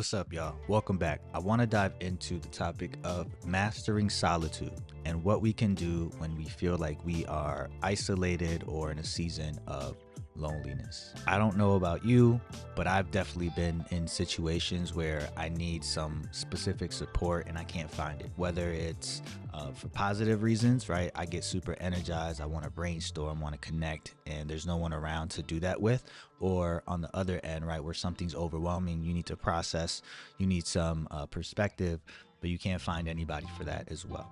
What's up, y'all? Welcome back. I want to dive into the topic of mastering solitude and what we can do when we feel like we are isolated or in a season of loneliness. I don't know about you, but I've definitely been in situations where I need some specific support and I can't find it. Whether it's for positive reasons, right? I get super energized. I want to brainstorm, want to connect, and there's no one around to do that with. Or on the other end, right, where something's overwhelming, you need to process, you need some perspective, but you can't find anybody for that as well.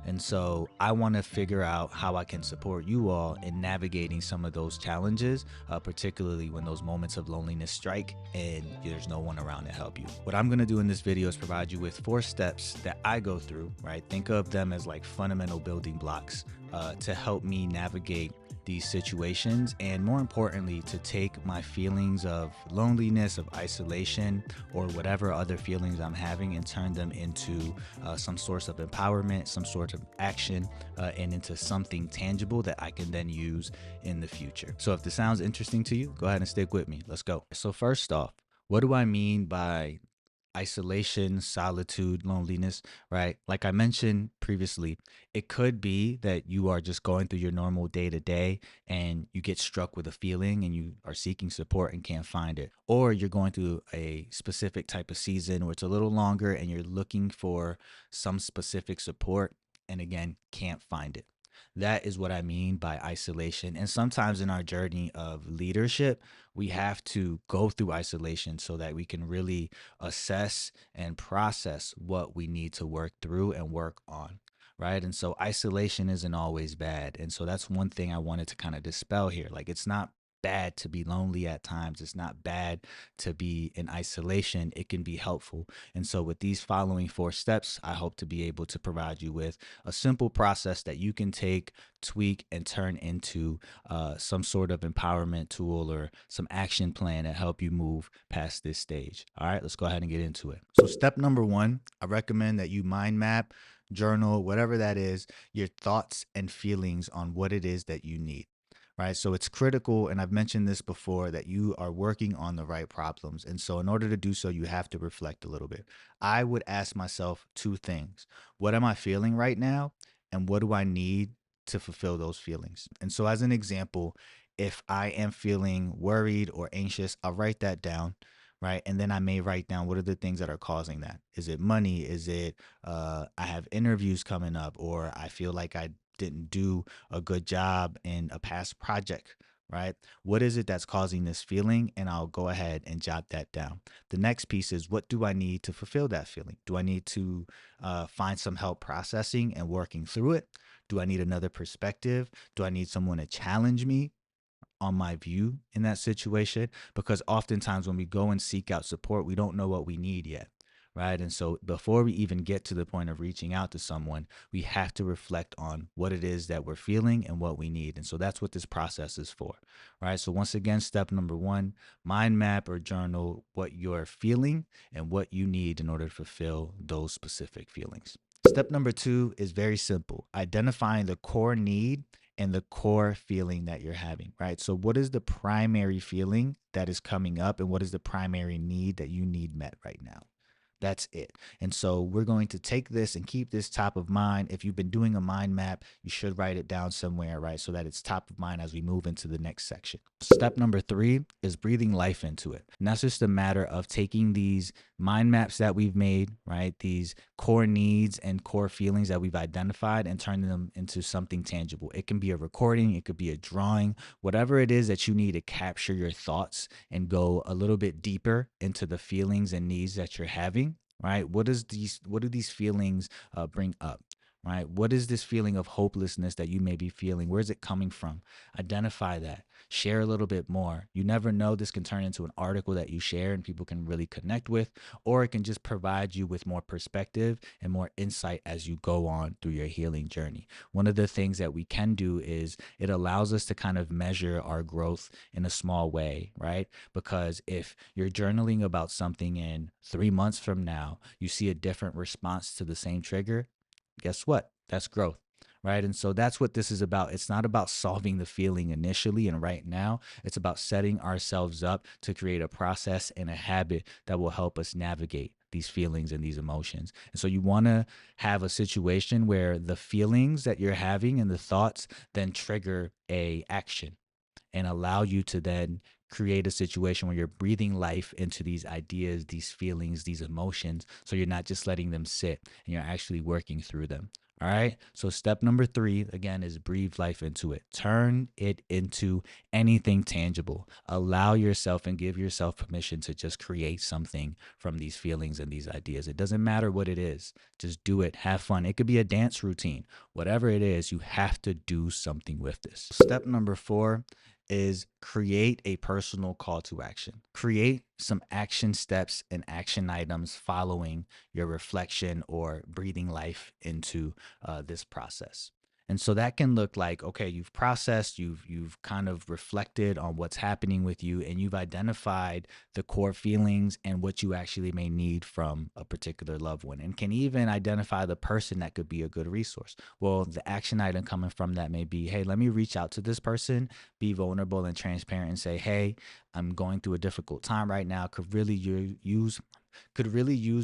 And so I want to figure out how I can support you all in navigating some of those challenges, particularly when those moments of loneliness strike and there's no one around to help you. What I'm going to do in this video is provide you with 4 steps that I go through, right? Think of them as like fundamental building blocks to help me navigate these situations, and more importantly, to take my feelings of loneliness, of isolation, or whatever other feelings I'm having and turn them into some source of empowerment, some sort of action, and into something tangible that I can then use in the future. So if this sounds interesting to you, go ahead and stick with me. Let's go. So first off, what do I mean by isolation, solitude, loneliness, right? Like I mentioned previously, it could be that you are just going through your normal day to day and you get struck with a feeling and you are seeking support and can't find it. Or you're going through a specific type of season where it's a little longer and you're looking for some specific support and again, can't find it. That is what I mean by isolation. And sometimes in our journey of leadership, we have to go through isolation so that we can really assess and process what we need to work through and work on. Right. And so isolation isn't always bad. And so that's one thing I wanted to kind of dispel here. Like, it's not bad to be lonely at times. It's not bad to be in isolation. It can be helpful. And so, with these following 4 steps, I hope to be able to provide you with a simple process that you can take, tweak, and turn into some sort of empowerment tool or some action plan to help you move past this stage. All right, let's go ahead and get into it. So, step number 1, I recommend that you mind map, journal, whatever that is, your thoughts and feelings on what it is that you need. Right. So it's critical, and I've mentioned this before, that you are working on the right problems. And so, in order to do so, you have to reflect a little bit. I would ask myself 2 things: what am I feeling right now? And what do I need to fulfill those feelings? And so, as an example, if I am feeling worried or anxious, I'll write that down. Right. And then I may write down what are the things that are causing that. Is it money? Is it I have interviews coming up, or I feel like I didn't do a good job in a past project, right? What is it that's causing this feeling? And I'll go ahead and jot that down. The next piece is, what do I need to fulfill that feeling? Do I need to find some help processing and working through it? Do I need another perspective? Do I need someone to challenge me on my view in that situation? Because oftentimes when we go and seek out support, we don't know what we need yet. Right. And so before we even get to the point of reaching out to someone, we have to reflect on what it is that we're feeling and what we need. And so that's what this process is for. Right. So once again, step number 1, mind map or journal what you're feeling and what you need in order to fulfill those specific feelings. Step number 2 is very simple: identifying the core need and the core feeling that you're having, right? So, what is the primary feeling that is coming up, and what is the primary need that you need met right now? That's it. And so we're going to take this and keep this top of mind. If you've been doing a mind map, you should write it down somewhere, right? So that it's top of mind as we move into the next section. Step number 3 is breathing life into it. And that's just a matter of taking these mind maps that we've made, right? These core needs and core feelings that we've identified, and turning them into something tangible. It can be a recording, it could be a drawing, whatever it is that you need to capture your thoughts and go a little bit deeper into the feelings and needs that you're having. Right? What do these feelings bring up? Right? What is this feeling of hopelessness that you may be feeling? Where's it coming from? Identify that. Share a little bit more. You never know, this can turn into an article that you share and people can really connect with, or it can just provide you with more perspective and more insight as you go on through your healing journey. One of the things that we can do is it allows us to kind of measure our growth in a small way, right? Because if you're journaling about something and 3 months from now, you see a different response to the same trigger, guess what? That's growth, right? And so that's what this is about. It's not about solving the feeling initially and right now. It's about setting ourselves up to create a process and a habit that will help us navigate these feelings and these emotions. And so you want to have a situation where the feelings that you're having and the thoughts then trigger a action and allow you to then create a situation where you're breathing life into these ideas, these feelings, these emotions. So you're not just letting them sit and you're actually working through them. All right. So step number 3, again, is breathe life into it. Turn it into anything tangible. Allow yourself and give yourself permission to just create something from these feelings and these ideas. It doesn't matter what it is. Just do it. Have fun. It could be a dance routine. Whatever it is, you have to do something with this. Step number 4 is create a personal call to action. Create some action steps and action items following your reflection or breathing life into this process. And so that can look like, okay, you've processed, you've kind of reflected on what's happening with you, and you've identified the core feelings and what you actually may need from a particular loved one, and can even identify the person that could be a good resource. Well, the action item coming from that may be, hey, let me reach out to this person, be vulnerable and transparent, and say, hey, I'm going through a difficult time right now. Could really use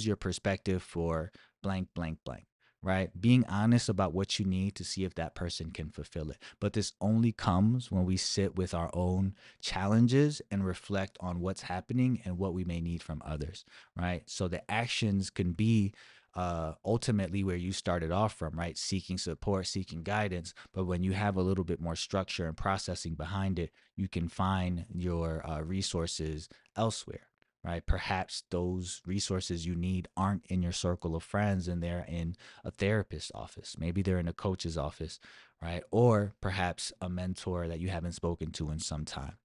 your perspective for blank, blank, blank, right? Being honest about what you need to see if that person can fulfill it. But this only comes when we sit with our own challenges and reflect on what's happening and what we may need from others, right? So the actions can be ultimately where you started off from, right? Seeking support, seeking guidance. But when you have a little bit more structure and processing behind it, you can find your resources elsewhere, right? Perhaps those resources you need aren't in your circle of friends and they're in a therapist's office. Maybe they're in a coach's office, right? Or perhaps a mentor that you haven't spoken to in some time.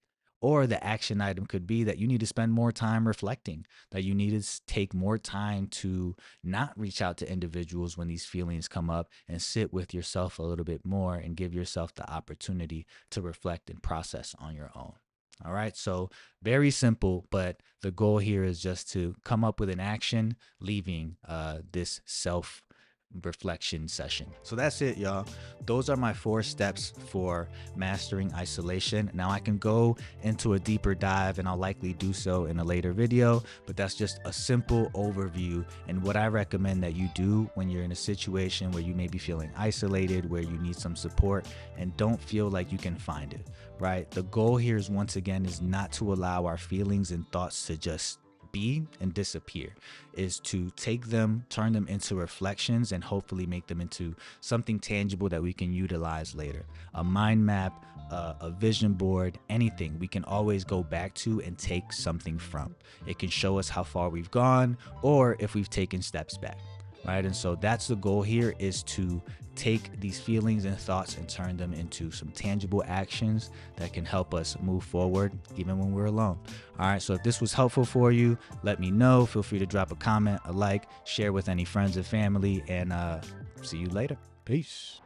Or the action item could be that you need to spend more time reflecting, that you need to take more time to not reach out to individuals when these feelings come up and sit with yourself a little bit more and give yourself the opportunity to reflect and process on your own. All right. So very simple, but the goal here is just to come up with an action, leaving this self reflection session. So that's it, y'all. Those are my 4 steps for mastering isolation. Now I can go into a deeper dive, and I'll likely do so in a later video, but that's just a simple overview and what I recommend that you do when you're in a situation where you may be feeling isolated, where you need some support and don't feel like you can find it, right? The goal here is, once again, is not to allow our feelings and thoughts to just be and disappear, is to take them, turn them into reflections, and hopefully make them into something tangible that we can utilize later. A mind map, a vision board, anything we can always go back to and take something from. It can show us how far we've gone or if we've taken steps back, right? And so that's the goal here, is to take these feelings and thoughts and turn them into some tangible actions that can help us move forward even when we're alone. All right, so if this was helpful for you, let me know. Feel free to drop a comment, a like, share with any friends and family, and see you later. Peace.